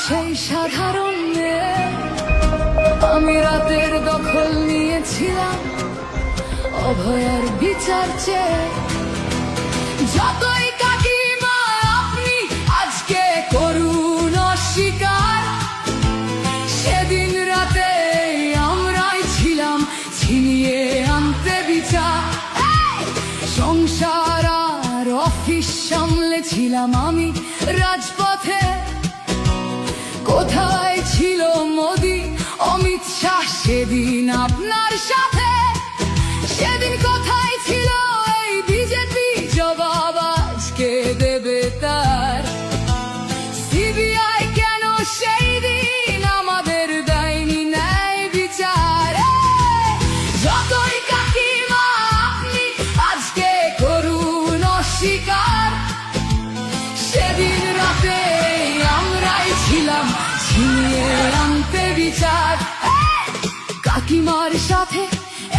সেই সাধারণ মেয়ে, আমি রাতের দখল নিয়েছিলাম অভয়ার বিচার চেয়ে। যতই কাকিমা আপনি আজকে করুন অস্বীকার, সেদিন রাতে আমরাই ছিলাম ছিনিয়ে আনতে বিচার। সংসার আর অফিস সামলেছিলাম আমি রাজপথে। কোথায় ছিল মোদি অমিত শাহ সেদিন আপনার সাথে? সেদিন কোথায় ছিল এই বিজেপি? জবাব আজকে দেবে তার। সিবিআই কেন সেই দিন আমাদের দেয়নি ন্যায় বিচার? যতই কাকিমা আপনি আজকে করুন অস্বীকার, সেদিন রাতে আমরাই ছিলাম ছিনিয়ে আনতে বিচার। কাকিমার সাথে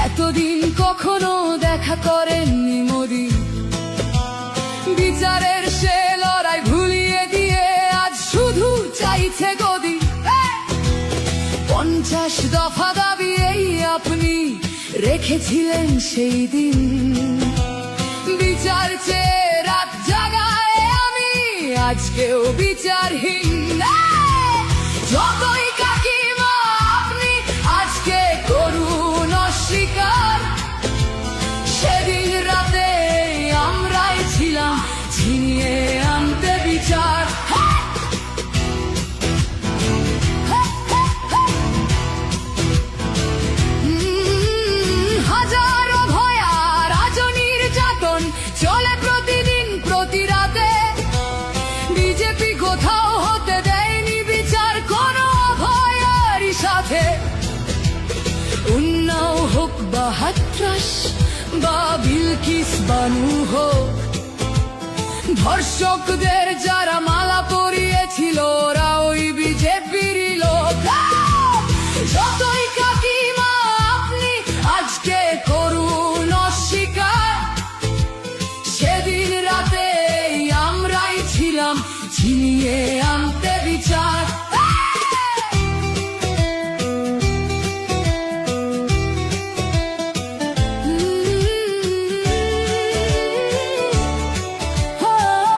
এতদিন কখনো দেখা করেননি মোদি, বিচারের সে লড়াই ভুলিয়ে দিয়ে আজ শুধু চাইছে গদি। 50 দফা দাবি এই আপনি রেখেছিলেন সেই দিন, বিচার চেয়ে রাত জাগায় আমি আজকেও বিচারহীন। যতই কাকিমা আপনি আজকে করুন অস্বীকার, সেদিন রাতে আমরাই ছিলাম ছিনিয়ে আনতে বিচার। হাজারো ভয়া রাজনীর যাতন চলে প্রতিদিন প্রতি রাতে। বিজেপি কোথাও হতে দেয়নি বিচার কোনো অভয়ারই সাথে। উন্নাও হোক বা হাতরাস বা বিলকিস বানু হোক, ধর্ষকদের যারা মালা পরিয়েছিল ওরা ওই বিজেপিরই লোক। যতই কাকিমা আপনি আজকে করুন অস্বীকার, সেদিন রাতে আমরাই ছিলাম ছিনিয়ে আনতে বিচার।